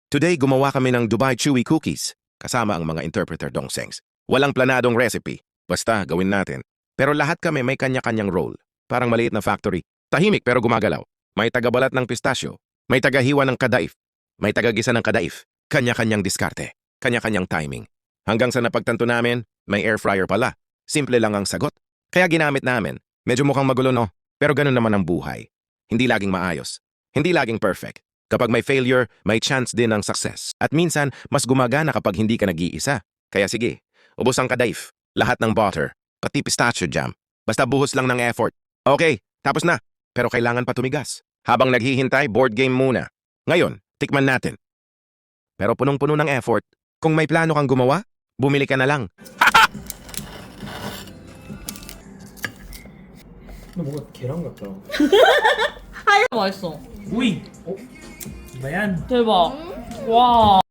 Today, gumawa kami ng Dubai Chewy Cookies, kasama ang mga interpreter dongsengs. Walang planadong recipe, basta gawin natin. Pero lahat kami may kanya-kanyang role, parang maliit na factory. Tahimik pero gumagalaw. May tagabalat ng pistachio, may tagahiwa ng kadaif, may tagagisa ng kadaif. Kanya-kanyang diskarte, kanya-kanyang timing. Hanggang sa napagtanto namin, may air fryer pala. Simple lang ang sagot. Kaya ginamit namin. Medyo mukhang magulo no, pero ganun naman ang buhay. Hindi laging maayos, hindi laging perfect. Kapag may failure, may chance din ng success. At minsan, mas gumagana kapag hindi ka nag-iisa. Kaya sige, ubos ang kadaif, lahat ng butter, pati pistachio jam. Basta buhos lang ng effort. Okay, tapos na. Pero kailangan pa tumigas. Habang naghihintay, board game muna. Ngayon, tikman natin. Pero punong-puno ng effort. Kung may plano kang gumawa, bumili ka na lang. 근데 뭔가 계란 같다. 맛있어. 오이. 어? 이거 yan. 대박. 와.